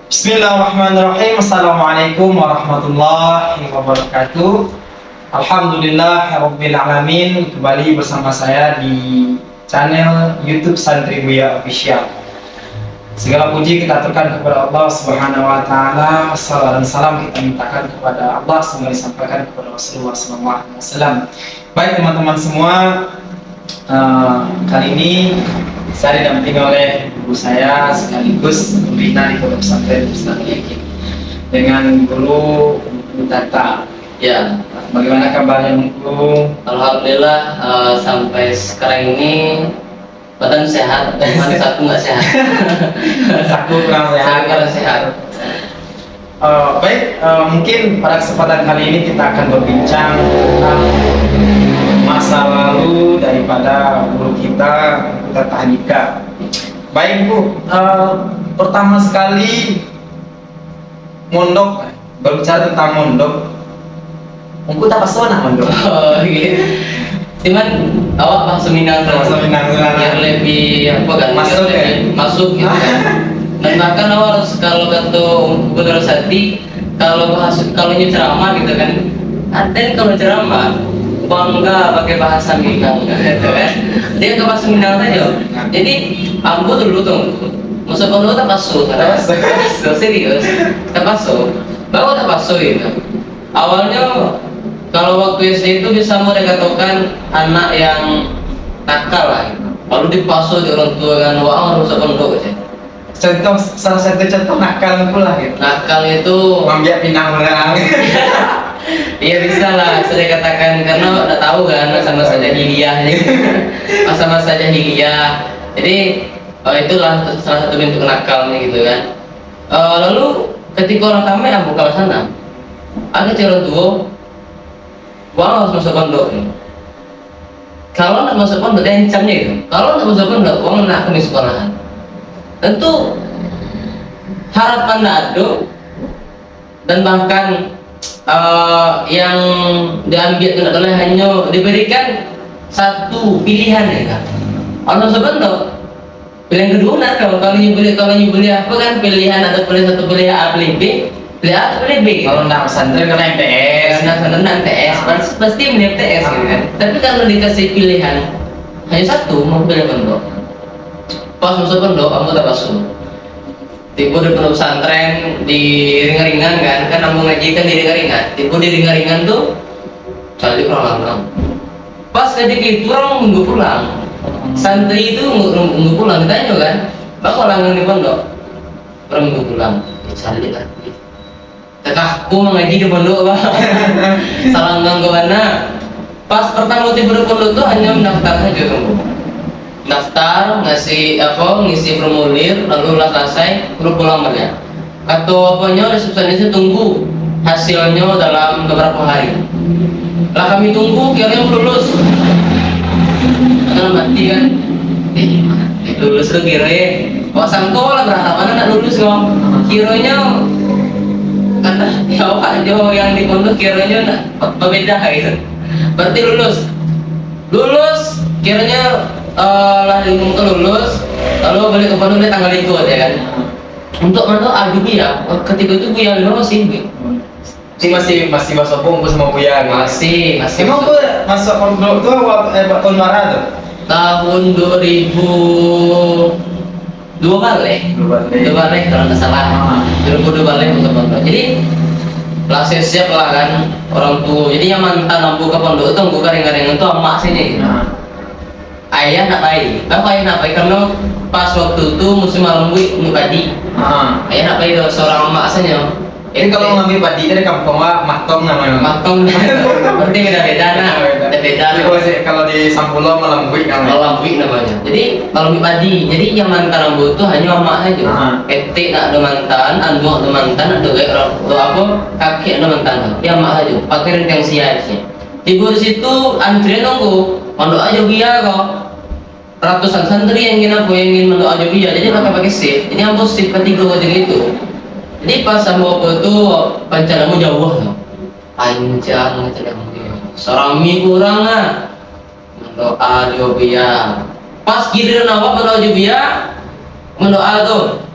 Bismillahirrahmanirrahim. Assalamualaikum warahmatullahi wabarakatuh. Alhamdulillah Rabbil Alamin. Kembali bersama saya di channel YouTube Santri Buya Official. Segala puji kita aturkan kepada Allah Subhanahu wa taala. Salam dan salam kita mintakan kepada Allah, semoga disampaikan kepada Rasulullah SAW. Baik teman-teman semua, kali ini saya didampingi oleh guru saya sekaligus pembina di Pondok Pesantren Ustaz Yakin dengan guru Tata. Ya, bagaimana kabarnya guru? Alhamdulillah, sampai sekarang ini badan sehat, cuma satu nggak sehat. Satu kurang sehat. Kurang sehat. Baik, mungkin pada kesempatan kali ini kita akan berbincang tentang masa lalu daripada guru kita Tahanika. Baik Bu, pertama sekali mondok, berbicara tentang mondok. Mungkin tak pasona mondok. Oh, gitu. Cuman awak bahasa Minang yang lebih apa kan? Masuk ya? Masuk gitu kan. Dan bahkan awak harus kalau kata Gubernur Sati, kalau ceramah gitu kan, ada kalau ceramah bangga pakai bahasa Minang gitu kan. Dia ke bahasa Minang aja. Jadi ambo dulu tuh masuk pondok tak masuk, serius tak masuk. Bawa tak masuk itu. Awalnya kalau waktu SD itu bisa mau dikatakan anak yang nakal lah gitu. Lalu dipasuk di orang tua kan, wah harus masuk pondok aja. Contoh, salah satu contoh nakal pula gitu. Nakal itu Mambiak pinang orang. iya bisa lah, saya katakan karena udah tahu kan masa-masa jahiliyah, masa-masa jahiliyah. Jadi itulah salah satu bentuk nakalnya gitu kan. Lalu ketika orang kami yang buka sana, ada orang tua, wah harus masuk pondok. Kalau nak masuk pondok, dia ancamnya itu. Kalau nak masuk pondok, wah nak ke sekolahan. Tentu harapan tak ada, dan bahkan yang diambil adalah hanya diberikan satu pilihan ya kan. Kalau sebentar pilihan kedua nak kalau you beli apa kan pilihan ada satu pilihan A pilih B, pilih A atau pilih B. Kalau nak pesantren kena MTS. Karena pesantren MTS pasti milih MTS gitu kan. Tapi kalau dikasih pilihan hanya satu mau pilih pondok. Pas masuk pondok kamu tak masuk. Tiba di pondok pesantren di ringan-ringan kan kamu ngaji kan di ringan-ringan. Tiba di ringan-ringan tuh cari orang. Pas ketika itu orang minggu pulang. Santri itu minggu pulang ditanya kan, bakal langgeng di pondok. Orang minggu pulang, dicari kan. Kakakku mengaji di pondok bang. Salanggang ke mana? Pas pertama tiba di pondok tuh hanya mendaftar saja tunggu. Daftar, ngisi formulir, lalu udah selesai, baru pulang balik. Atau apanya resepsionisnya tunggu hasilnya dalam beberapa hari. Lah kami tunggu, kiranya lulus. Karena mati kan, lulus tuh kira. Wah sangko lah berharapan nak lulus kok. Kiranya kata jawab aja yang di pondok kiranya nak berbeda gitu. Berarti lulus, kiranya lah diumumkan lulus, lalu balik ke pondok dia tanggal ikut ya kan. Untuk mana juga ya, ketika itu Buya dulu Masih masuk pungkus sama Buya gitu. masih. Emang Bu masuk pondok tuh tahun berapa tuh? Tahun 2002 kali kalau nggak salah. 2002 kali masuk pondok. Jadi lah siap lah kan orang tua. Jadi yang mantan ambu ke pondok itu ambu garing-garing itu emak sini. Ayah nak bayi, ayah nak bayi karena pas waktu itu musim malam padi. Ayah nak bayi seorang emak asalnya. Ini kalau ngambil padi dari kampung Maktong namanya. Maktong, berarti beda nah. Kalau di Sampulo Melambui namanya. Jadi Melambui padi. Jadi yang mantan ambu itu hanya emak saja. Etik nak ada mantan, andu ada mantan, ada orang tua apa kakek ada mantan. Dia emak saja. Pakai renteng sia-sia. Tiba di situ antrian nunggu. Mondok aja Buya kok. Ratusan santri yang ingin mondok aja Buya. Jadi pakai shift. Ini ambo shift ketiga macam itu. Jadi pas sama aku itu pancanamu jauh tuh. Panjang macam Sarami kurang lah. Mondok aja Buya. Pas giliran awak mondok aja Buya, mendoa tuh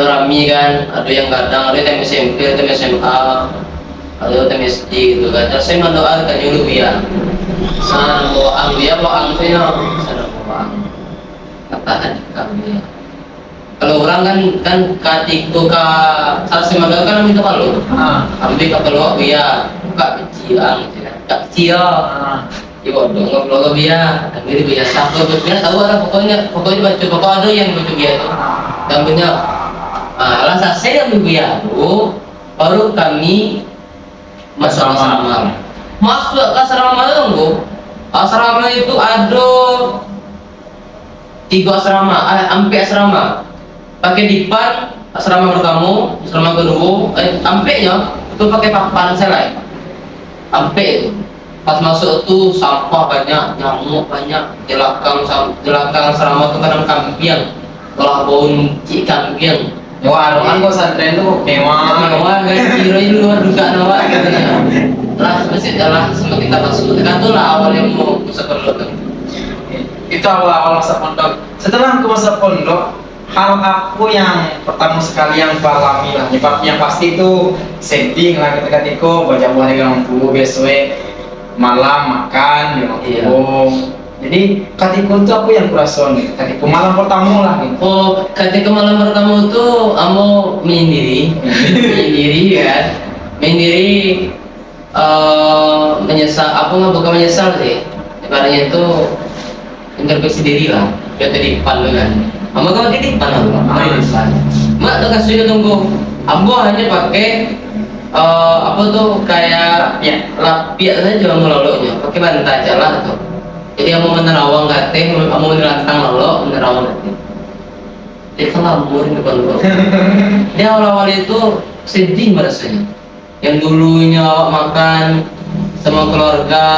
rami kan, ada yang kadang ada yang SMP, ada yang SMA, ada yang SD gitu kan. Terus saya mendoakan nyuruh dia, sana bawa dia bawa saya, sana bawa kata adik kami. Kalau orang kan katiku ka sarsi magal kan minta kalau, ambil kapal dia, kak kecil, kak kecil. Ibu dong ngobrol ke dia, ambil dia satu betul tahu ada pokoknya baca pokok ada yang baca dia tuh, gambarnya. Alah saya ambil dia tuh, baru kami masuk asrama. Masuk ke asrama itu, asrama itu ada 3 asrama, ampe asrama. Pakai dipan asrama pertama, asrama kedua, ampeknya itu pakai papan selai. Ampe itu. Pas masuk tuh sampah banyak, nyamuk banyak, jelakang asrama tuh kadang kampiang, kalau bau cik kampiang. Wah, aku santren tuh mewah. Mewah kan, kira itu luar dugaan awak katanya. Lah, sempat kita masuk, kan tuh lah awal yang mau masuk pondok. Itu awal masa pondok. Setelah aku masuk pondok, hal aku yang pertama sekali yang aku alami lah, yang pasti itu setting lah ketika baca buah dengan orang tua biasanya malam makan di rumah jadi ketika itu aku yang kurason ketika malam pertama lah gitu. Oh, ketika malam pertama itu kamu menyendiri kan, menyendiri menyesal, aku nggak bukan menyesal sih, ibaratnya itu introspeksi diri lah, ya tadi pan kan, kamu kan di depan aku, di depan, mak tuh kasih tunggu, aku hanya pakai apa tuh kayak lapiak saja melalui pakai bantal jalan tuh. Jadi kamu menerawang kate, kamu menelantang lalu menerawang kate. Dia kelamur di depan lo. Dia awal-awal itu sedih rasanya. Yang dulunya awak makan sama keluarga,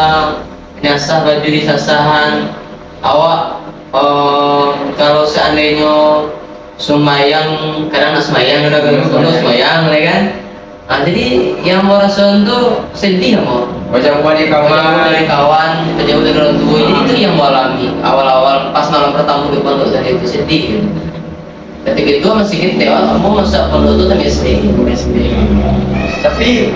nyasah baju disasahan, awak kalau seandainya semayang, kadang nak semayang udah kalau semayang, ya kan? Nah, jadi yang mau rasakan tuh sedih mau Baca dari kawan, jauh dari orang tua. Jadi itu yang mau alami awal-awal pas malam pertama di pondok tadi itu sedih. Gitu. Ketika itu masih kita mau masuk pondok itu tapi sedih. Tapi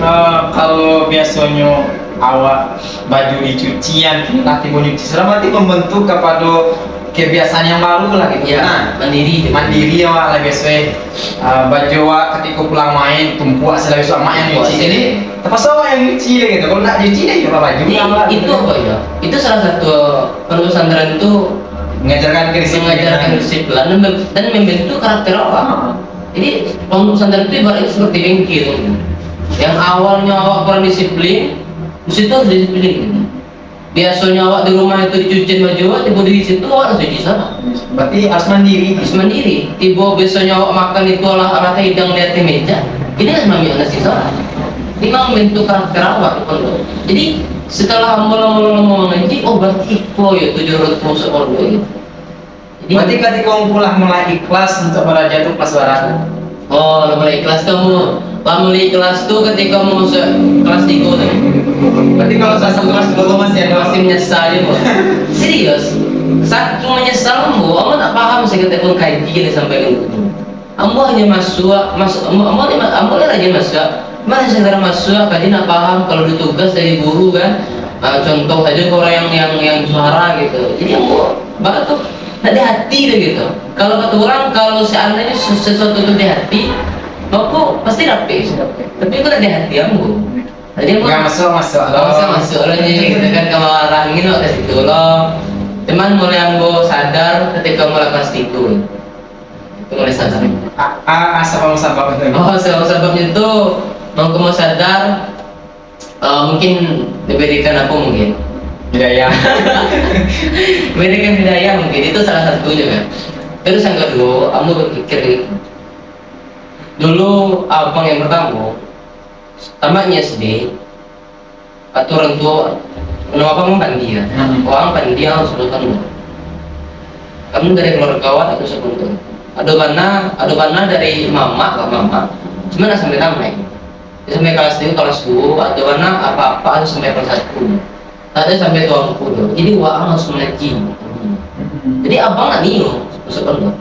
kalau biasanya awak baju dicucian, nanti mau nyuci selama nanti membentuk kepada kebiasaan yang baru lah gitu. Ya, Nah, mandiri ya wak lah biasanya baju wak ketika pulang main tumpuk selalu sama yang nyuci jadi terpaksa wak yang nyuci gitu. Kalau nggak nyuci deh ya baju itu apa ya? Itu salah satu pondok pesantren itu mengajarkan kedisiplinan dan membentuk karakter awak. Jadi pondok pesantren itu ibaratnya seperti bengkel yang awalnya awak kurang disiplin, mesti harus disiplin. Biasanya awak di rumah itu dicuciin baju awak, tiba di situ awak harus cuci sana. Berarti harus mandiri. Harus mandiri. Tiba biasanya awak makan itu alat hidang di atas meja, ini harus mengambil nasi sana. Ini memang bentuk karakter awak di pondok. Jadi setelah mula-mula mengaji, oh berarti kok ya 700 masuk pondok gitu. Berarti ketika kamu pulang mulai ikhlas untuk belajar itu pas barang. Oh, mulai ikhlas kamu. Mulai kelas tuh ketika mau masuk kelas 3 tuh. Berarti kalau saya kelas 2 masih ada masih menyesal ya, Bu. Serius. Saat cuma menyesal, Bu, kamu tak paham saya ketemu kaji ini sampai gitu. Kamu hanya masuk, kamu aja masuk. Mana segera masuk, kaji nak paham kalau ditugas dari guru kan. Contoh saja orang yang juara gitu. Jadi kamu bakal tuh ada hati deh gitu. Kalau kata orang kalau seandainya sesuatu itu di hati, aku pasti rapi. Tapi aku ada hati kamu. Jadi aku nggak masuk loh jadi gitu kan kalau orangin loh dari situ loh. Cuman mulai aku sadar ketika mulai kelas 3 itu mulai sadar. Sebab itu. Oh sebabnya itu mau sadar mungkin diberikan aku mungkin. Hidayah. Berikan hidayah mungkin itu salah satunya kan. Terus yang kedua, kamu berpikir dulu abang yang pertama tamatnya SD atau orang tua kenapa kamu pandia orang pandia harus bertemu kamu dari keluarga kawan atau sekunder ada mana dari mama ke mama cuma sampai tamat sampai kelas 3 kelas 2 atau mana apa-apa harus sampai kelas 1 ada sampai tua kudo jadi uang harus mengaji jadi abang nggak niru sekunder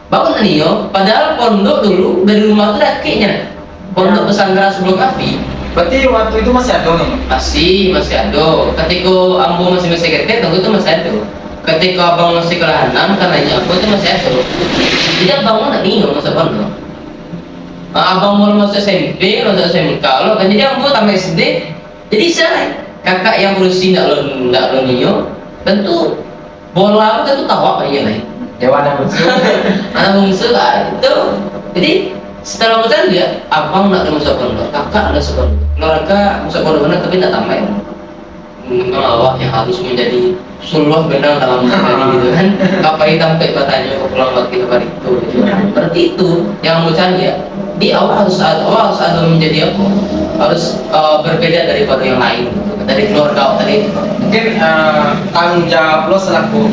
bangun Nio, padahal pondok dulu dari rumah tuh dekatnya. Pondok pesantren sebelum kafi Berarti waktu itu masih ada nih. masih ada. Ketika ambo masih kecil, tunggu itu masih ada. Ketika abang masih kelas 6, karena aku itu masih ada. Jadi abang nak Nio masuk pondok. Abang mulai masuk SMP, masuk SMK, lo kan jadi ambo tambah SD. Jadi saya kakak yang berusia nggak lo Nio, tentu bola aku tentu tahu apa ya nih. Dewa ada bungsu. Anak bungsu lah itu. Jadi setelah besar dia, abang nak masuk pondok, kakak ada masuk pondok, keluarga masuk pondok benar tapi tak tambah ya. Memang awak yang harus menjadi suluh benang dalam negeri gitu kan. Kapai sampai katanya ke pulang waktu kabar itu gitu. Berarti itu yang mau cari ya. Di awal harus ada menjadi apa? Harus berbeda daripada yang lain gitu. Dari keluarga awak tadi. Mungkin tanggung jawab lo selaku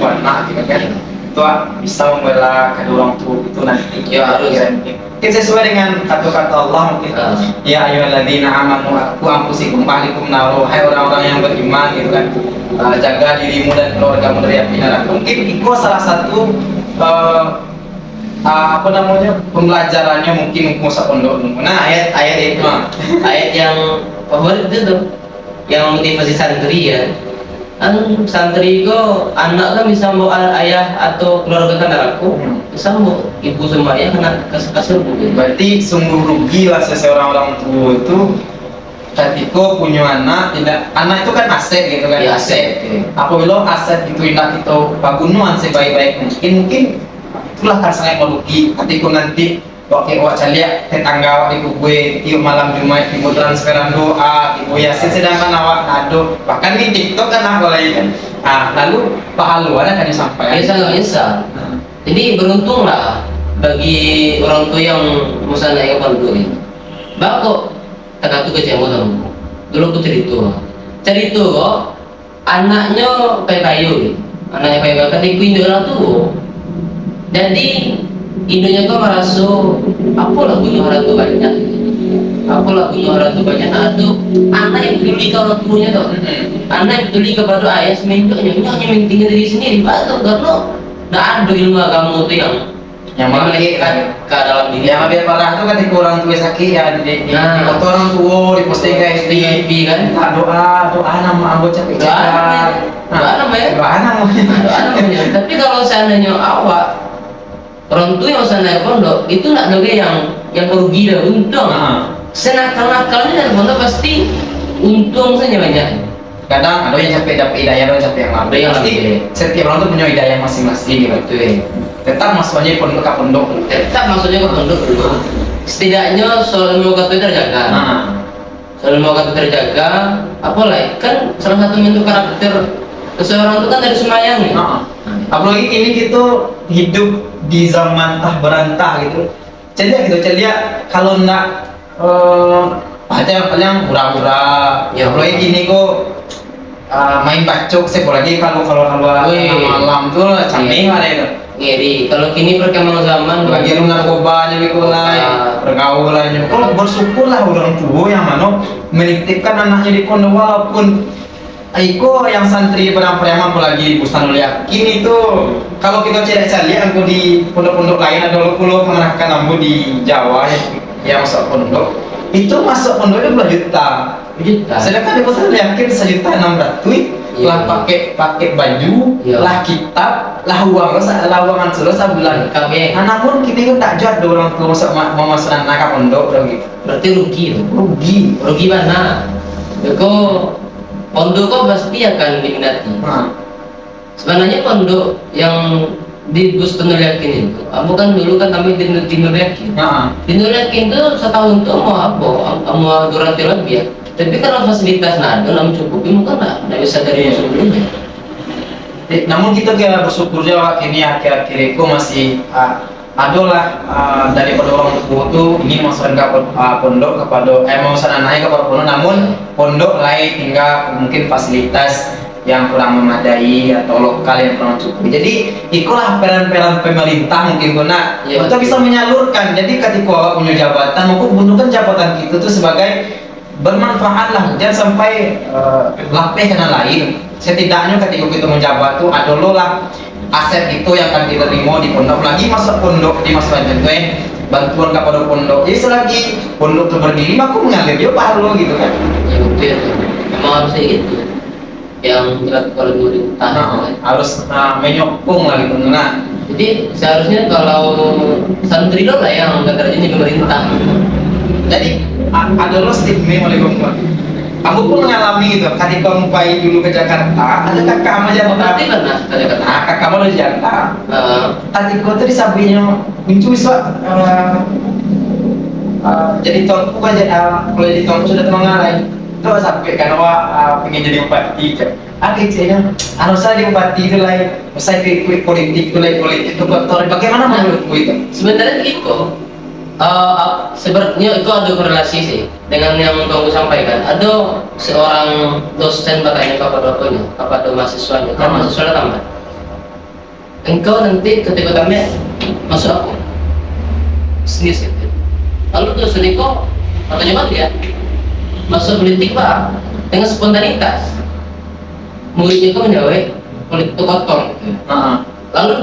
anak gitu kan. Itu bisa membela kedua orang tua itu nanti. Ya, harus. Mungkin sesuai dengan kata-kata Allah mungkin. Ya ayyuhalladzina amanu qu anfusakum wa ahlikum nar. Hai orang-orang yang beriman gitu kan. Jaga dirimu dan keluargamu dari api neraka. Mungkin itu salah satu apa namanya pembelajarannya mungkin masa pondok. Nah ayat itu Ayat yang favorit itu tuh, yang motivasi santri ya. Kan santri itu anak kan bisa bawa ayah atau keluarga kan aku bisa bawa ibu sama ayah kena kasur gitu. Berarti sungguh rugi lah seseorang orang tua itu ketika punya anak anak itu kan aset gitu kan. Ya, aset. aset. Apabila aset itu tidak kita bangunan sebaik-baik mungkin itulah kan sangat merugi ketika nanti waktu awak caliak tetangga awak di gue tiap malam Jumat ibu transferan doa ibu yasin sedangkan awak nado bahkan di TikTok kan aku lagi kan. Lalu pahaluan akan disampaikan. Ya sangat menyesal. Jadi beruntung lah bagi orang tua yang misalnya yang pondok ini. Bako tak tuh kecil tahu. Dulu aku cerita kok anaknya kayak kayu, anaknya kayak kayu ketika Indo orang tua. Jadi Indonya kok merasa apa lagunya orang tua banyak, apa lagunya orang tua banyak. Nah itu anak yang peduli ke orang tuanya tuh, anak yang peduli kepada ayah seminggu hanya mentingin diri sendiri. Betul karena tidak ada ilmu agama itu yang memiliki ke dalam diri. Yang lebih parah itu ketika orang tua sakit ya di foto orang tua di posting guys di FB kan. Doa nama ambo capek doa namanya. Tapi kalau seandainya awak orang tua yang sana pondok itu nak doge yang merugi dah untung. Senakal-nakalnya dari pondok pasti untung saja banyak. Kadang ada yang capek hidayah, ada yang capek yang lambat. Pasti setiap orang tuh punya hidayah masing-masing gitu. Tetap masuknya pondok ke pondok. Tetap masuknya ke pondok dulu. Setidaknya soal ilmu kata terjaga. Soal ilmu kata terjaga. Apalagi kan salah satu bentuk karakter seseorang itu kan dari semayang nih. Apalagi ini gitu hidup di zaman berantah gitu. Jadi kalau nak yang pura-pura. Ya apalagi gini kok main bacok sih. Apalagi kalau malam tuh canggih lah itu. Ngeri. Kalau kini perkembangan zaman bagi lu narkoba jadi mulai pergaulannya. Kalau bersyukurlah orang tua yang mana menitipkan anaknya di pondok walaupun Aiko yang santri pedang-pedangan apalagi Bustanul Yakin itu kalau kita cari aku di pondok-pondok lain ada pulau kemenakan ambu di Jawa yang masuk pondok itu masuk pondok itu 2 juta. Sedangkan di Bustanul Yakin 1.600.000 lah pakai baju, lah kitab, lah uangan selo sebulan. Namun kita kan tak jadi orang tua mau masuk anak ke pondok gitu. Berarti rugi mana? Pondok kok pasti akan diminati. Sebenarnya pondok yang di Bustanul Yakin itu, kamu kan dulu kan kami di Nur Yakin. Di Nur Yakin itu setahun tuh mau apa? Mau durasi lebih ya. Tapi kalau fasilitas nado mencukupi mungkin nggak bisa dari sebelumnya. Namun kita kayak bersyukur juga ini akhir-akhir itu masih adalah daripada orang tua itu ingin masukkan ke pondok kepada mau sana naik kepada pondok, namun pondok lain tinggal mungkin fasilitas yang kurang memadai atau lokal yang kurang cukup. Jadi itulah peran-peran pemerintah mungkin guna untuk bisa menyalurkan. Jadi ketika punya jabatan, mungkin butuhkan jabatan itu tuh sebagai bermanfaat lah, jangan sampai lapeh kena lain. Setidaknya ketika kita menjabat tuh ada lo lah aset itu yang akan kita terima di pondok, lagi masuk pondok di masa selanjutnya bantuan kepada pondok. Jadi selagi pondok itu berdiri, maka mengalir dia pahala gitu kan. Ya betul ya. Memang harus kayak gitu. Yang dilakukan oleh pemerintah. Harus menyokong lah gitu. Nah, jadi seharusnya kalau santri lo lah yang nggak kerja di pemerintah. jadi ada lo stigma oleh gua. Aku pun mengalami gitu. Ketika Mumpai dulu ke Jakarta, ada kakak sama Oh, Jakarta. berarti pernah ada kata. Nah, kakak mau di Jakarta. Heeh. Tadi gua tadi sabinya muncul jadi tuanku kan kalau jadi tuanku sudah temangalai. Terus sampai kan pengen jadi bupati. Akhirnya saya harus saya di bupati itu lain. Saya ikut politik itu kotor. Bagaimana menurutku itu? Sebenarnya gitu. Sebenarnya itu ada korelasi sih dengan yang kamu sampaikan. Ada seorang dosen bertanya kepada mahasiswanya, kan mahasiswa tamat. Engkau nanti ketika tamat masuk apa? Bisnis gitu. Lalu dosen itu katanya dia masuk politik pak dengan spontanitas. Muridnya itu menjawab politik itu kotor gitu. Lalu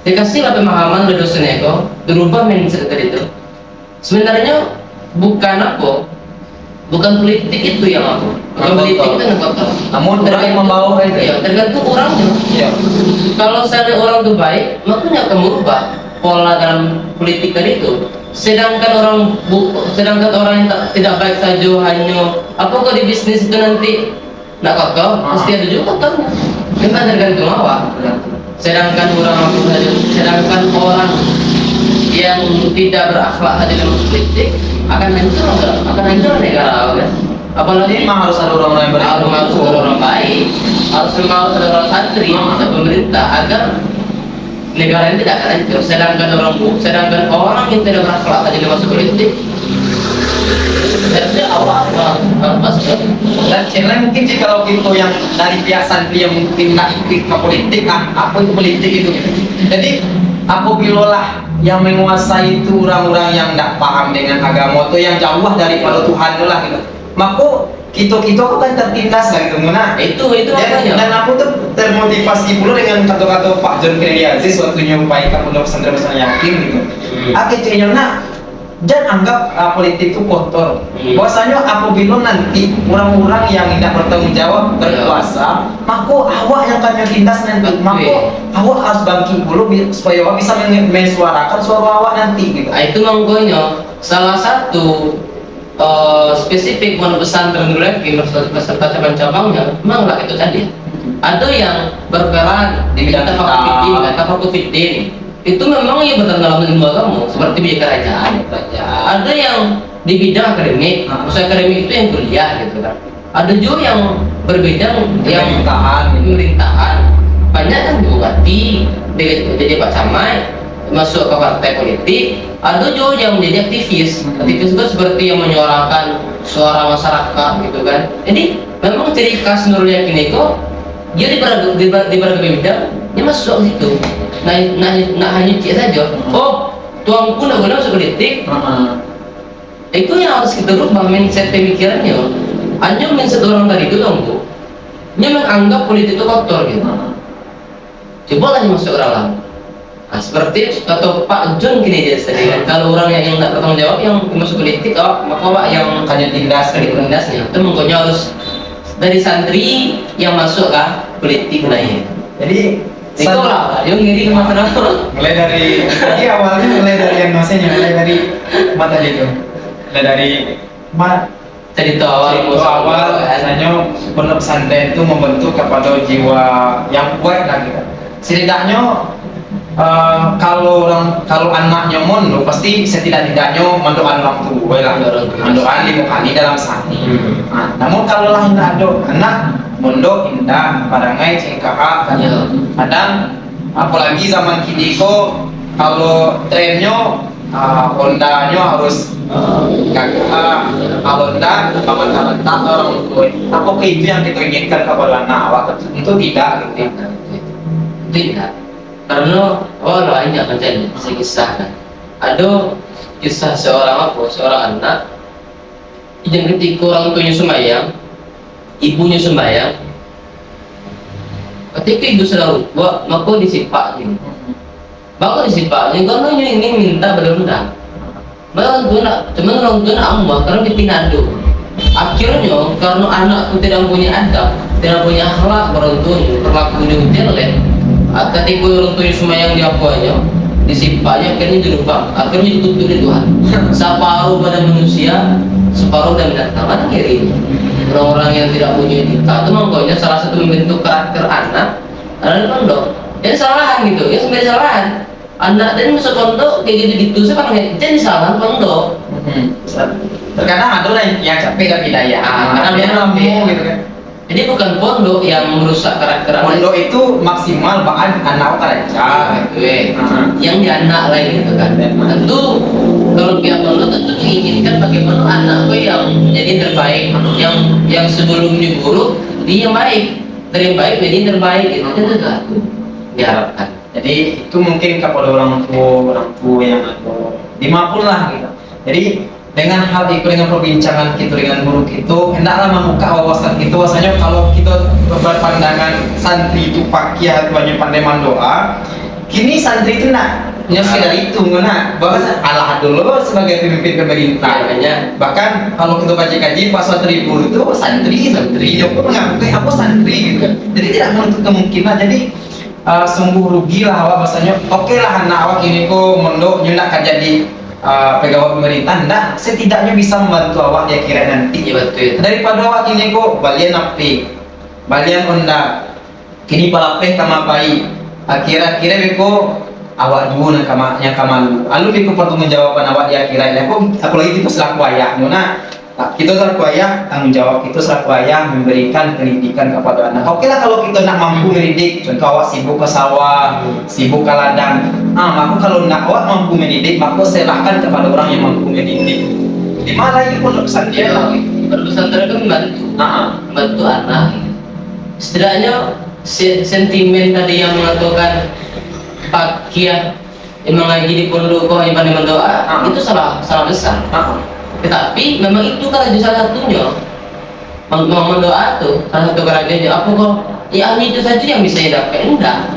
dikasih pemahaman oleh dosennya itu berubah mindset tadi itu. Sebenarnya bukan politik itu yang politik itu yang kotor. Namun orang yang membawa itu. Ya, tergantung orangnya. Iya. Kalau misalnya orang itu baik, makanya akan merubah pola dalam politik tadi itu. Sedangkan orang yang tidak baik saja hanya apakah di bisnis itu nanti nak kotor, pasti ada juga kotornya. Memang tergantung awak. Sedangkan orang yang tidak berakhlak di dalam politik akan hancur negara kan. Apalagi Memang harus ada orang-orang yang baik. harus ada orang baik, harus ada orang santri atau pemerintah agar negara ini tidak akan hancur. Sedangkan orang yang tidak berakhlak di dalam politik dari awal masuk. Dan challenge mungkin sih kalau itu yang dari pihak santri yang mungkin nggak ikut ke politik, apa itu politik itu gitu. Jadi apabila lah yang menguasai itu orang-orang yang tidak paham dengan agama itu yang jauh daripada Tuhan itu lah gitu. Maka kita akan tertindas lah gitu. Nah Itu dan aku tuh termotivasi pula dengan kata-kata Pak John Kennedy Aziz waktu nyumpahi ke Pondok Pesantren Yakin gitu. Akhirnya nah jangan anggap politik itu kotor. Bahwasanya apabila nanti orang-orang yang tidak bertanggung jawab berkuasa, maka awak yang akan tertindas nanti. Maka awak harus bangkit dulu supaya awak bisa mensuarakan suara awak nanti gitu. Nah, itu mangkonya salah satu spesifik pondok pesantren dulu lagi beserta cabang-cabangnya memanglah itu tadi. Ada yang berperan di bidang tafakufiddin itu memang ya bertanggung ilmu agama seperti di kerajaan. Ada yang di bidang akademik, usaha akademik itu yang kuliah gitu kan. Ada juga yang berbidang yang pemerintahan. Banyak kan bupati, jadi Pak Camat, masuk ke partai politik. Ada juga yang menjadi aktivis. Aktivis itu seperti yang menyuarakan suara masyarakat gitu kan. Jadi memang ciri khas Nurul Yakin itu dia di berbagai bidang dia masuk ke situ. Nah hanya cik saja. Oh, tuangku nak guna masuk politik. Itu yang harus kita rubah mindset pemikirannya. Hanya mindset orang tadi itu tuangku. Dia menganggap politik itu kotor gitu. Coba lah masuk ke dalam. Nah, seperti kata Pak John gini dia tadi kan, kalau orang yang tidak bertanggung jawab yang masuk politik, maka yang Hanya tindas dari tindasnya itu mengkonya harus dari santri yang masuk ke politik lain. Jadi itu lah, yang ngiri ke masyarakat. mulai dari awalnya mulai dari yang dosennya, mulai dari mana tadi itu? Mulai dari Jadi itu awal biasanya pondok pesantren itu membentuk kepada jiwa yang kuat lah gitu. Setidaknya kalau anaknya mondok pasti setidaknya mondokan orang tua lah, mondokan 5 kali dalam sehari. Namun kalau lah tidak ada anak mondok indah padangai cengkah kadang apalagi zaman kini kok kalau trennya Honda-nya harus kakak Honda kawan-kawan orang tua. Apakah itu yang kita inginkan kepada anak awak? Tentu tidak gitu. Tidak, karena banyak macam kisah kan. Ada kisah seorang anak yang ketika orang tuanya sembahyang, ibunya sembahyang, ketika ibu selalu buat maka disipak nih maka disipak nih kalau ini minta berundang bahkan tuh nak cuman orang tua nak ambah karena ditinado akhirnya karena anakku tidak punya adab tidak punya akhlak orang tuanya perlakuannya jelek ketika orang tuanya semua yang diakuannya disipaknya akhirnya dirubah akhirnya ditutup di Tuhan separuh pada manusia separuh dan binatang mana kiri orang-orang yang tidak punya etika itu makanya salah satu membentuk karakter anak adalah di pondok jadi kesalahan gitu ya sebenarnya kesalahan anak dan masuk pondok kayak gitu-gitu saya pernah jadi salah pondok terkadang ada lah yang capek gak bidaya karena dia lambung gitu kan. Jadi bukan pondok yang merusak karakter anak. Pondok itu maksimal bahan anak karakter yang di anak lain gitu kan. Tentu kalau pihak pondok tentu menginginkan bagaimana anakku yang menjadi terbaik, yang sebelumnya buruk dia yang baik, dari yang baik jadi yang terbaik gitu. Itu kan diharapkan. Jadi itu mungkin kepada orang tua yang ada dimanapun lah gitu. Jadi dengan hal itu, dengan perbincangan kita dengan guru itu hendaklah membuka wawasan kita bahwasanya kalau kita berpandangan santri itu pakia banyak pandai mandoa kini santri itu nak hanya sekedar itu mana bahkan Allah dulu sebagai pemimpin pemerintah bahkan kalau kita baca kaji Pak Suatribu itu santri Joko mengakui aku santri gitu jadi tidak menutup kemungkinan jadi sungguh rugi lah awak bahwasanya oke lah anak awak ini kok mondok nyunak kan jadi pegawai pemerintah, enggak setidaknya bisa membantu awak dia kira nanti ya, betul. Daripada awak ini kok balian api balian onda kini palapeh kama pai kira-kira beko awak dulu yang kamalu lalu beko pertanggungjawaban awak dia kira aku lagi kita selaku ayah kita selaku ayah tanggung jawab kita selaku ayah memberikan pendidikan kepada anak oke lah kalau kita nak mampu mendidik contoh awak sibuk ke sawah sibuk ke ladang maka kalau nak awak mampu mendidik maka serahkan kepada orang yang mampu mendidik di mana lagi pondok pesantren pondok pesantren kan membantu anak setidaknya sentimen tadi yang mengatakan pakia emang lagi di pondok kok hanya pandai mendoa itu salah besar tetapi memang itu kan jadi salah satunya mendoa tuh salah satu bagiannya apa kok ya hanya itu saja yang bisa dapat enggak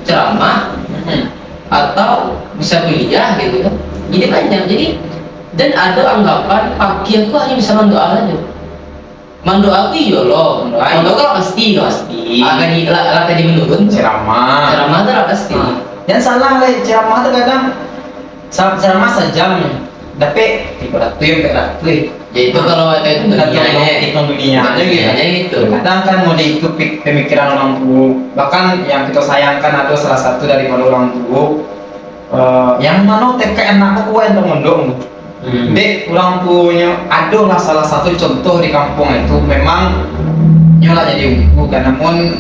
ceramah atau bisa kuliah gitu kan jadi banyak jadi dan ada anggapan pagi aku hanya bisa mendoa saja mendoa aku iya loh mendoa kan pasti akan tadi menurun ceramah itu lah pasti dan salah lah ceramah terkadang ceramah sejam tapi ibarat tuh yang berat tuh ya itu kalau itu dunianya gitu kadang kan mau itu pemikiran orang tua bahkan yang kita sayangkan ada salah satu dari orang tua yang mana TK anakku kuat untuk mondok dek orang tuanya ada lah salah satu contoh di kampung itu memang nyola jadi bukan namun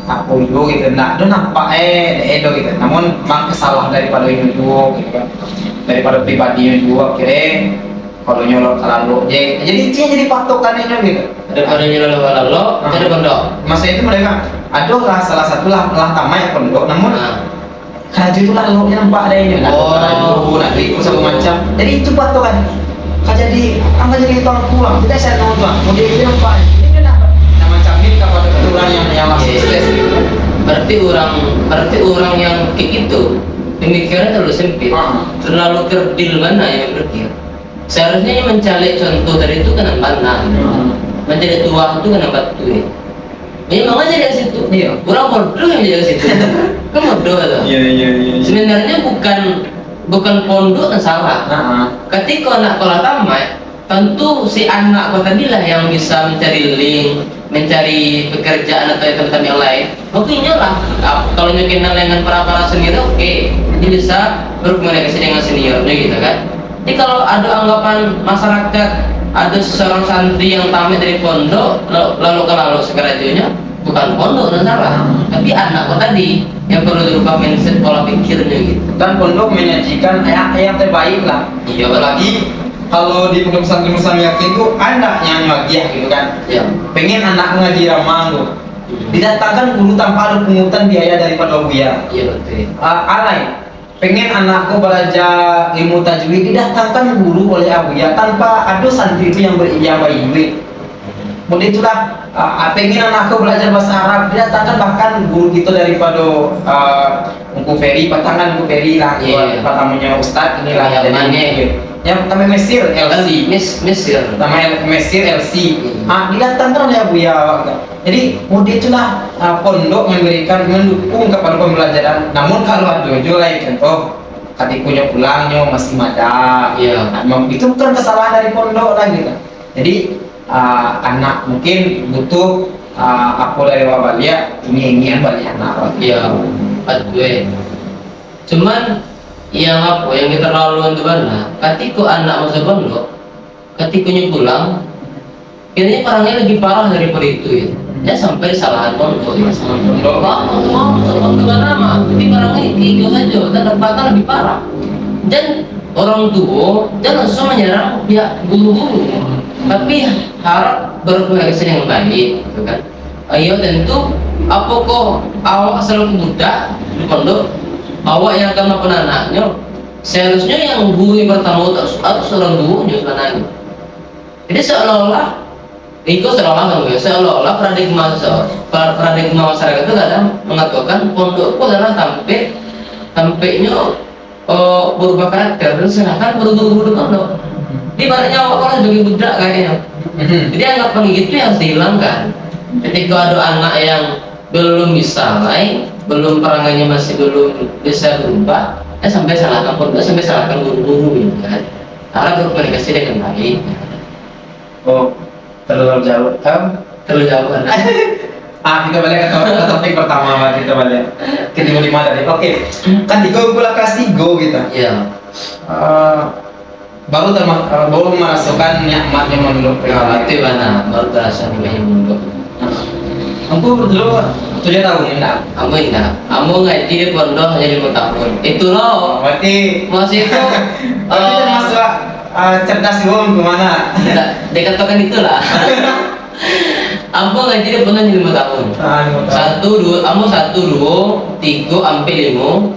aku dulu gitu nak do nampak edo gitu namun memang kesalah daripada itu gitu kan daripada pribadinya juga kira kalau nyolok kalau jadi itu jadi patokannya gitu daripada nyolok kalau jadi pondok masa itu mereka ada lah salah satu lah tamai pondok namun karena itu lah lo nampak adanya nanti ikut satu macam jadi itu patokan jadi angka jadi orang pulang tidak saya nonton mau dia itu nampak ini kenapa macam ini kepada keturunan yang masih sukses berarti orang yang kayak gitu pemikirannya terlalu sempit, terlalu kerdil mana yang berpikir. Seharusnya yang mencari contoh dari itu kan mana, mencari tua itu kan batu ya. Memang aja dari situ. Iya. Orang bodoh yang dari situ. Kan bodoh itu. Iya. Sebenarnya bukan pondok yang salah. Ketika anak sekolah tamat, tentu si anak kau tadilah yang bisa mencari link, mencari pekerjaan atau tempat yang lain. Mungkin lah kalau nyokin dengan para senior oke, dia bisa berkomunikasi dengan seniornya gitu kan. Jadi kalau ada anggapan masyarakat ada seorang santri yang tamat dari pondok lalu sekerajunya bukan pondok yang salah, tapi anak kau tadi yang perlu dirubah mindset pola pikirnya gitu. Dan pondok menyajikan ayat terbaik lah. Iya, apalagi kalau di pondok pesantren yakin itu anak yang magiah gitu kan ya. Pengen anak ngaji ramah tuh didatangkan guru tanpa ada pungutan biaya daripada buya alay pengen anakku belajar ilmu tajwid didatangkan guru oleh abuya tanpa ada santri itu yang berijabah ilmu kemudian itulah pengen anakku belajar bahasa Arab, dia datangkan bahkan guru kita daripada Unku Ferry, patangan Unku Ferry lah, tamunya Ustadz inilah yang pertama Mesir LC, Mesir pertama Mesir LC, didatangkan oleh Abu Ya. Jadi kemudian itulah pondok memberikan mendukung kepada pembelajaran. Namun kalau ada juga contoh katikunya pulangnya masih ada, itu bukan kesalahan dari pondok lagi kan. Jadi anak mungkin butuh apa dari wabalia ini balik anak. Aduh. Cuman yang kita laluan itu mana? Ketika anak masuk pondok, ketikanya pulang, kayaknya parahnya lebih parah daripada itu ya. Ya sampai kesalahan pondok ya sama pondok. Mau gimana mah? Tapi parahnya itu saja, dan dampaknya lebih parah. Dan orang tua dan langsung menyerang pihak guru-guru. Tapi harap berkomunikasi yang baik, gitu kan? Ayo tentu, apa kok awak selalu budak di pondok, awak yang akan maupun anaknya, seharusnya yang guru yang pertama itu harus orang gurunya sebenarnya. Jadi seolah-olah paradigma masyarakat itu kadang mengatakan pondok itu adalah tampaknya berubah karakter dan serahkan guru-guru di pondok. Di baliknya awak kalau sebagai budak kayaknya. Jadi anggapan gitu yang harus dihilangkan. Ketika ada anak yang belum bisa main, belum perangannya masih belum bisa berubah, sampai salahkan pondok, sampai salahkan guru-guru gitu kan. Karena berkomunikasi dengan baik. Terlalu jauh kan? Kan? Kita balik ke topik pertama, kita balik ke 55 tadi. Oke, kan di kelas 3 gitu. Iya. Baru merasakan nikmatnya mondok. Itu mana? Baru terasa nikmatnya mondok. Aku dulu 7 tahun enggak. Kamu ngaji di pondok hanya 5 tahun. Itu loh. Berarti masih itu. termasuk cerdas dulu gimana? Dikatakan itulah. Kamu ngaji di pondok hanya 5 tahun. 1, 2, kamu 1, 2, 3, sampai 5.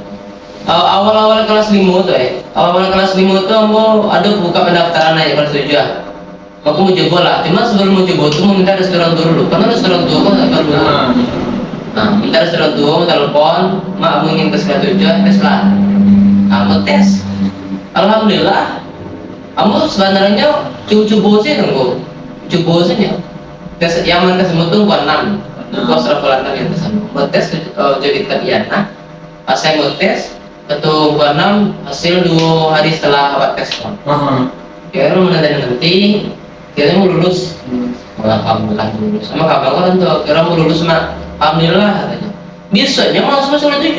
Awal-awal kelas 5 tuh awal-awal kelas 5 tuh aku ada buka pendaftaran aja kelas 7. Aku mau coba lah, cuma sebelum mau coba tuh mau minta restoran dulu, karena restoran tua kan nggak perlu. Minta restoran tua, mau telepon, mak aku ingin tes kelas 7, tes lah. Aku tes, alhamdulillah. Kamu sebenarnya coba sih tunggu, coba saja. Tes yang mana semua tuh gua 6, gua serapalatan yang tes. Mau tes jadi Tatiana, pas saya mau tes, ketua gua 6 hasil 2 hari setelah awak tes kan. Kira nanti kira mau lulus, alhamdulillah lulus. Sama kabar kan tuh kira mau lulus mak, alhamdulillah katanya. Biasanya mau langsung masuk kelas 7.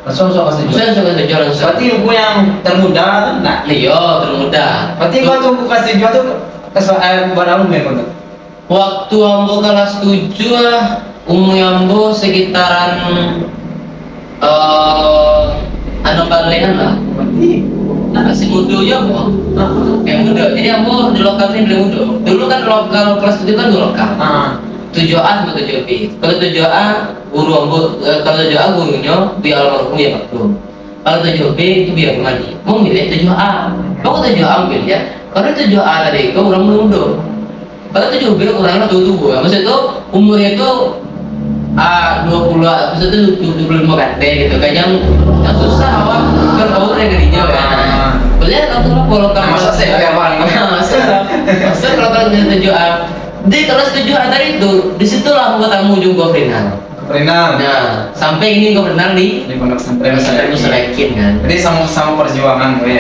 Langsung kelas 7. Berarti ilmu yang termuda tuh enggak? Iya, termuda. Berarti waktu buku kelas 7 tuh berapa umur ya? Waktu ambo kelas 7 umur ambo sekitaran anak balehan lah. Masih muda ya kok. Yang muda. Jadi aku di lokal ini belum muda. Dulu kan lokal kelas 7 kan 2 lokal. 7A sama 7B. Kalau 7A guru ambo, kalau 7A gurunya bi almarhum ya Pak. Kalau 7B itu biar mandi. Mau milih 7A. Mau 7A ambil ya. Karena 7A tadi kau orang muda. Kalau 7B orangnya tua. Maksud itu umurnya itu 20, maksudnya 25 kante gitu kan yang susah awak berbaur dengan dia kan. Boleh kalau kamu masa saya masa kalau kamu 7A di kelas 7A tadi itu disitulah aku ketemu juga final. Nah sampai ini gue final di pondok pesantren Muslekin kan. Jadi sama perjuangan gue.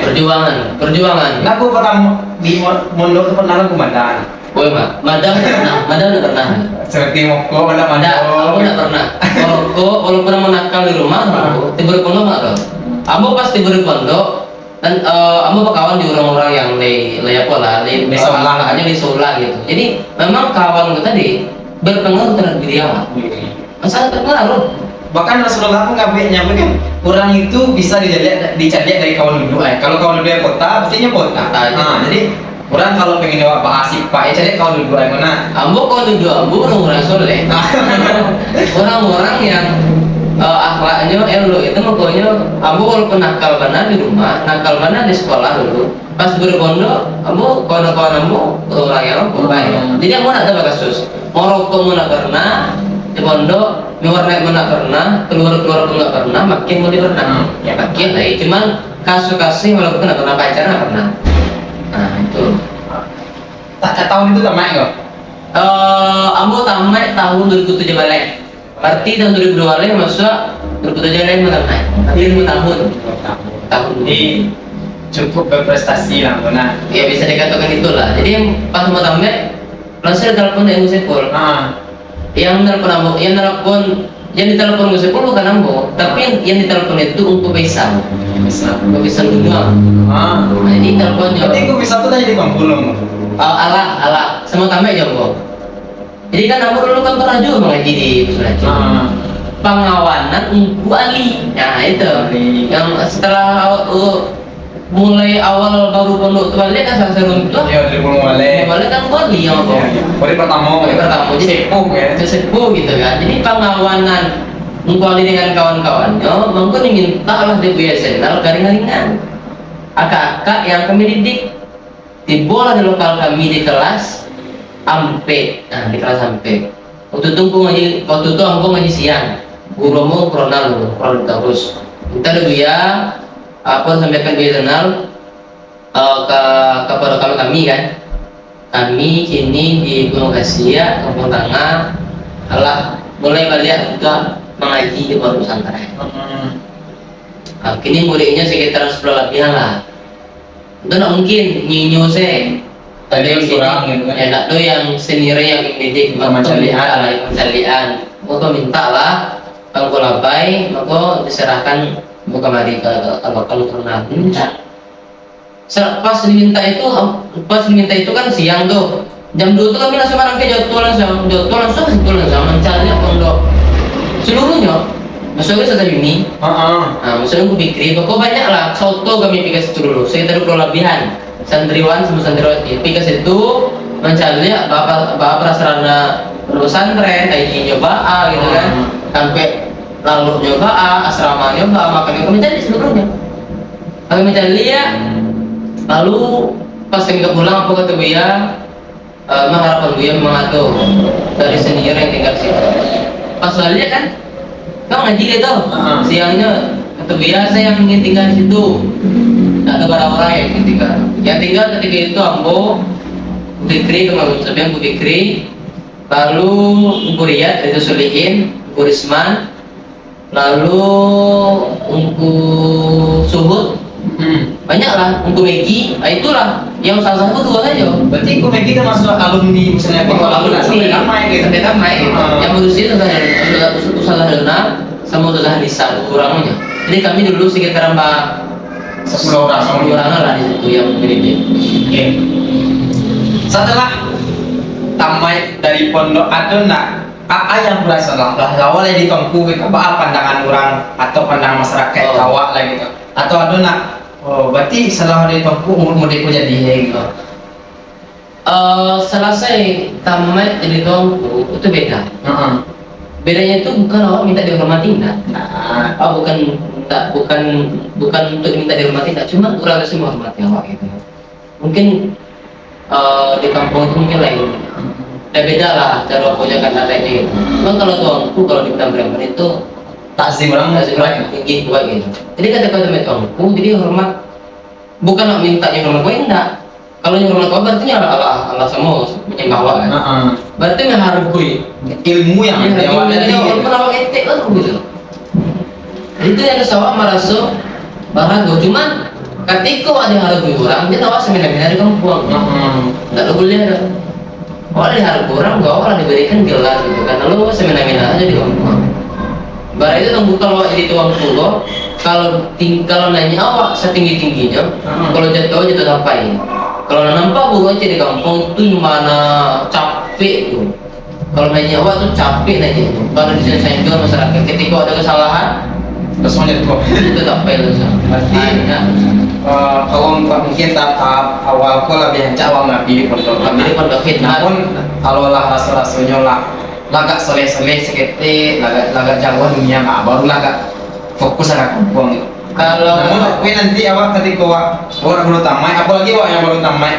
Perjuangan. Nah aku pertama di mondok itu pernah komandan. Boy mak, madam udah pernah. Seperti moko ada madam. Aku udah pernah. Kalau pernah menakal di rumah, tiba di pondok nggak? Aku pas tiba di pondok dan aku berkawan di orang-orang yang di hanya di Sula gitu. Jadi memang kawan gue tadi berpengaruh terhadap diri awak. Sangat terpengaruh. Bahkan Rasulullah pun nyampe kan orang itu bisa dicari dari kawan duduk. Kalau kawan duduk kota, pastinya kota. Jadi orang kalau pengen jawab Pak Asik, Pak cari kawan duduk yang mana? Ambo kawan duduk, ambo orang-orang soleh. Orang-orang yang akhlaknya elo itu makanya ambo walaupun nakal mana di rumah, nakal mana di sekolah dulu. Pas berpondok, ambo kawan-kawan ambo orang yang baik. Jadi ambo nak tahu kasus. Mau rokok mau nak pernah, di pondok, mewarnai mau nak pernah, keluar-keluar pun nggak pernah, makin mau pernah. Ya makin lah. Cuman kasus-kasus walaupun nggak pernah pacaran nggak pernah. Nah itu. Tak tahun itu tamat kok. Ambo tamat tahun 2007 balik. Berarti tahun 2002 balik masuk 2007 balik mau tamat. Tapi 5 tahun. Tahun Jadi cukup berprestasi lah benar. ya bisa dikatakan itulah. Jadi pas mau tamat langsung telepon dari Musepul. Yang telepon ambo, yang ditelepon Musepul bukan ambo, tapi yang ditelepon itu untuk Faisal. Faisal Gunung. Jadi teleponnya. Berarti aku bisa tuh tadi di Kampulung. Ala sama tamat jonggo. Jadi kan ambo dulu kan pernah juga mengaji di Pesona. Pengawanan Ungku Ali. Nah itu yang setelah mulai awal baru pondok balik kan saya seru itu. Ya dari Gunung Wale. Balik kan Bali yang apa? Baru pertama. Jadi sepuh ya. sesepuh gitu kan. Jadi pengawanan Ungku Ali dengan kawan-kawannya, mungkin ingin tahulah dia punya channel garing-garingan. Akak-akak yang kami didik di bola di lokal kami di kelas ampe, nah di kelas ampe. Waktu itu aku ngaji siang. Guru mau kronal terus. Kita ada dia apa sampaikan dia kenal kepada kami kan. Kami sini di Gunung Asia, Kampung Tengah, mulai balik juga mengaji di pondok pesantren. Kini muridnya sekitar 10 lebihan lah. Itu nak mungkin nyinyo saya. Tadi kurang gitu kan. Ya nak do yang senior yang didik pencalian. Maka minta lah bangku labai, maka diserahkan buka mari ke lokal karena minta. Pas diminta itu kan siang tuh. Jam 2 tuh kami langsung merangkai jadwal langsung mencari pondok seluruhnya. Maksudnya satu ini, maksudnya aku pikir, pokok banyak lah. Soto kami pikir dulu, sekitar 20 lebihan. Santriwan sama santriwati, pikir itu mencari bapak prasarana pesantren, kayak nyoba gitu kan, sampai lalu nyoba asrama nyoba, makanya kami cari seluruhnya. Kami mencari ya, lalu pas kami pulang aku kata Buya, mengharapkan Buya mengatur dari senior yang tinggal situ. Pas balik kan. Kau ngaji gitu, siangnya kata biasa yang ingin tinggal di situ, tak ada barang orang yang ingin tinggal. Yang tinggal ketika itu ambo, Fikri, kemarin sampai Bu Fikri, lalu Bu Riyad itu Sulihin, Bu Risman, lalu Ungku Suhud, banyak lah, Ungku Megi, itulah yang salah satu dua saja. Berarti Ungku Megi termasuk alumni misalnya alumni sampai damai gitu. Yang berusia usaha Helena sama usaha Nisa kurangnya. Jadi kami dulu sekitar 10 orang lah di situ yang mendidik. Oke. Setelah tamat dari pondok ada nak yang berasal lah awalnya di kampung ke pandangan orang atau pandangan masyarakat kawak lah gitu. Atau ada nak berarti setelah dari kampung umur mudik jadi gitu. Selesai tamat jadi kampung itu beda. Bedanya itu bukan awak minta dihormati enggak. Bukan untuk minta dihormati enggak, cuma kurang harus menghormati awak gitu. Mungkin di kampung itu mungkin lain. Beda lah cara punya kata-katanya gitu. Memang kalau tuangku kalau di Preman itu takzim orang tinggi kuat gitu. Jadi kata-kata tuangku jadi hormat bukan nak minta yang hormat kau enggak. Kalau yang hormat kau berarti Allah semua menyembah awak kan. Berarti menghargai ilmu yang ada awak tadi. Walaupun awak etik kan gitu. Itu yang sawah merasa barago. Cuman ketika awak dihargai orang, dia tahu semena-mena di kampung. Tak boleh ada. Awak dihargai orang, awak diberikan gelar gitu kan. Lalu awak semena-mena aja di kampung. Bara itu tunggu kalau di tuang pulau, kalau nanya awak setinggi-tingginya, kalau jatuh sampai. Kalau nampak buruan di kampung itu mana capek tuh. Kalau nanya awak tuh capek nanya. Kalau di sini saya masyarakat ketika ada kesalahan, Langsung jatuh. itu tak payah lah. Berarti kalau mungkin tahap awal kau lebih hancur awal nabi di pondok. Nabi di pondok fitnah. Namun kalau lah rasul-rasulnya lah lagak soleh-soleh sekete, lagak jauh dunia nggak, baru lagak fokus agak kampung gitu. Namun Kalau tapi nanti awak ketika orang baru tamat, apalagi awak yang baru tamat,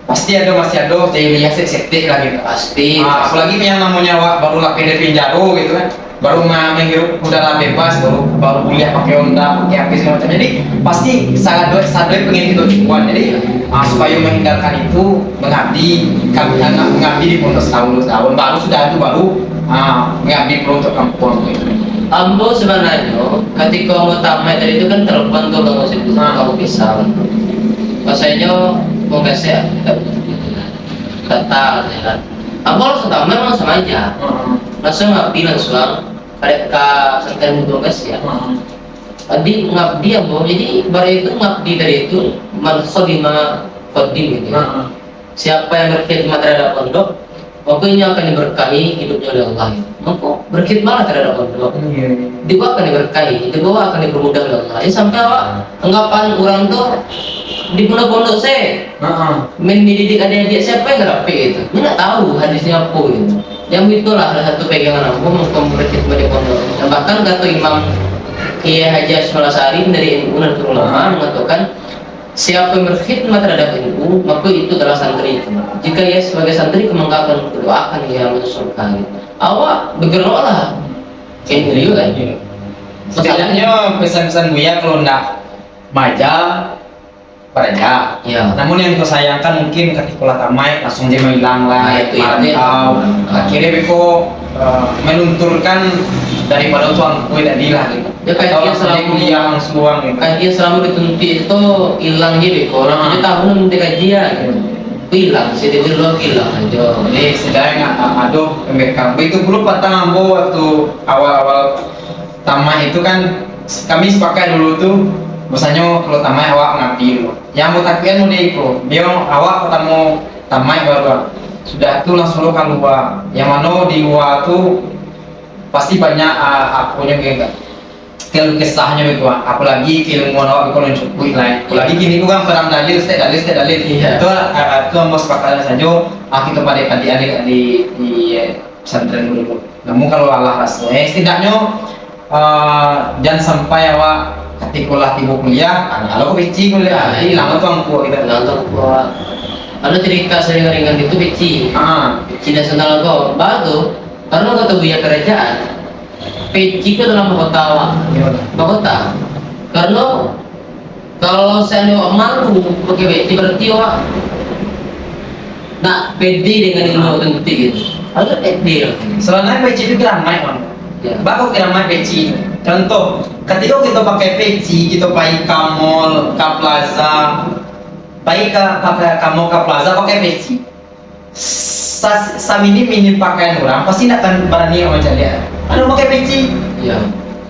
pasti masih ada lihat sekte lah gitu. pasti Apalagi yang namanya awak baru lah PDP Jaro gitu kan, baru menghirup udara bebas, baru kuliah pakai Honda, pakai apa segala macam. Jadi pasti sadar pengen kita cukup. Jadi supaya menghindarkan itu mengabdi di pondok setahun 2 tahun, baru sudah itu baru mengabdi untuk kampung gitu. Ambo sebenarnya ketika mau tamat dari itu kan telepon tuh bang Musib kamu pisang rasanya mau kasih kata kan Ambo langsung tamat memang sama aja langsung ngabdi langsung ada santri muda guys ya tadi ngabdi Ambo jadi baru itu ngabdi dari itu malkhodima kodim gitu siapa yang berkhidmat terhadap pondok waktunya akan diberkahi hidupnya oleh Allah. Maka berkhidmat terhadap pondok. Di bawah akan diberkahi, di bawah akan dipermudah oleh Allah. Ya sampai awak anggapan orang tuh di pondok saya, mendidik adik-adik siapa yang rapi itu. Dia nggak tahu hadisnya apa gitu. Yang itulah salah satu pegangan aku untuk berkhidmat di pondok. Dan bahkan kata Imam Kiai Haji Hashim Al-Asy'ari dari NU Nahdlatul Ulama mengatakan siapa yang berkhidmat terhadap NU maka itu adalah santri itu. Jika ia sebagai santri maka akan doakan ia masuk surga. Awak bergeraklah NU juga kan. Setidaknya pesan-pesan Buya kalau ndak maja peraja. Ya. Namun yang disayangkan mungkin ketika tamat langsung dia menghilang lah, merantau. Akhirnya Beko melunturkan daripada tuang kue tadi lah gitu. Ya kayak dia selama kuliah langsung gitu. Kayak dia selama dituntut itu hilang gitu. Orang 7 tahun nanti kajian gitu. Hilang, sedih dulu hilang aja. Sedang aduh MBK. Itu dulu patang ambo waktu awal-awal tamat itu kan kami sepakat dulu tuh. Misalnya kalau tamat awak ngabdi dulu. Yang mau takian mau diiko. Dia awak ketemu tamat baru. Sudah tuh langsung lo keluar. Yang mana di luar tuh pasti banyak akunya kayak kalau kisahnya itu, apalagi ilmuwan awak kalau cukup lah. Apalagi gini kan perang dalil, setiap dalil. Itu mau sepakat saja. Kita pada adik-adik di pesantren dulu. Namun kalau Allah rasul, setidaknya jangan sampai awak ketika tiba kuliah, kalau aku benci kuliah, hilang tuh angku kita. Hilang tuh angku. Ada cerita sering-seringan itu benci. Benci nasional kok, bagus. Karena kata Buya kerajaan, benci itu adalah mahkota. Mahkota. Karena kalau saya malu pakai benci berarti awak nak pede dengan ilmu tentu gitu. Harus pede. Soalnya benci itu ramai kan. Baku ramai benci. Contoh, ketika kita pakai peci, kita pakai kamol, kaplaza, pakai kaplaza pakai peci. Samini pakaian orang pasti tidak akan berani macam dia. Aduh pakai peci. Iya.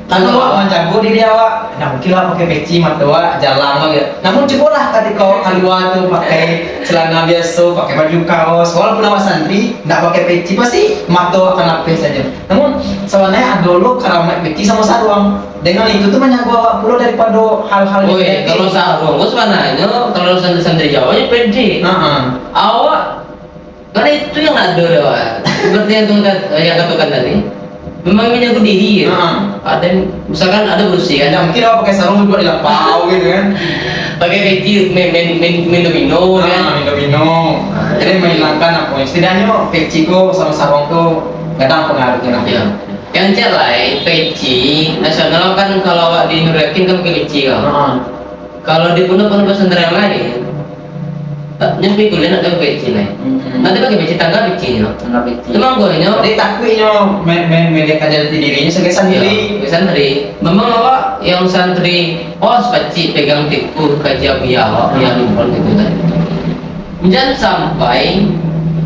Kalau awak menjago diri awak, nah mungkin awak pakai peci, mata awak jalan gitu. Namun cobalah ketika awak keluar tuh pakai celana biasa, pakai baju kaos, walaupun awak santri, tidak pakai peci pasti mata awak akan lapis saja. Namun sebenarnya ada lo keramat peci sama sarung. Dengan itu tuh menjago awak pula daripada hal-hal yang kalau sarung, gue sebenarnya kalau santri Jawa ya pede. Awak karena itu yang ada lewat. Seperti yang katakan tadi. Memang menjaga diri ya. Ada misalkan ada bersih kan. Mungkin awak pakai sarung buat dilapau gitu kan. Pakai peci minum kan. Minum. Jadi menghilangkan apa? Setidaknya peci ko sama sarung tuh kadang pengaruhnya lah. Ya. Yang celai peci nasional kan kalau awak di Nurakin kan pakai peci kan. Kalau di pondok pesantren yang lain nyampe kuliah nak pakai peci lain. Nanti pakai peci tangga peci no. Tangga peci. Memang gorengnya. Jadi takutnya media kajian dirinya sebagai santri. Santri. Memang awak yang santri, peci pegang tiku kajian Buya awak yang lumpur gitu tadi. Jangan sampai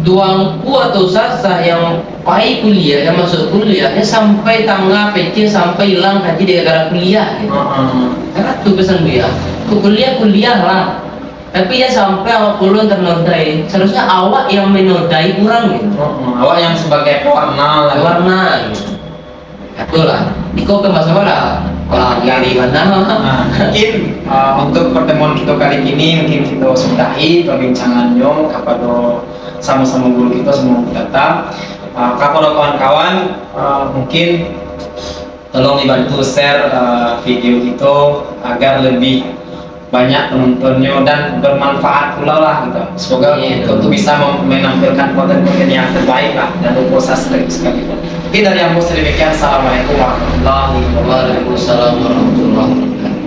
tuangku atau sasa yang pai kuliah, yang masuk kuliahnya sampai tangga peci sampai hilang kaji di gara kuliah. Gitu. Karena tuh pesan Buya. Kuliah lah. Tapi ya sampai awak puluh ternodai, seharusnya awak yang menodai kurang gitu. Awak yang sebagai warna gitu. Itulah, di kau ke masalah orang dari mana? Mungkin untuk pertemuan kita kali ini mungkin kita sudahi perbincangannya kepada sama-sama guru kita semua datang. Kepada kawan-kawan, mungkin tolong dibantu share video itu agar lebih banyak penontonnya dan bermanfaat pula lah gitu. Semoga untuk bisa menampilkan konten-konten yang terbaik lah dan berproses sekali. Oke, dari yang demikian. Assalamualaikum warahmatullahi wabarakatuh. Waalaikumsalam warahmatullahi wabarakatuh.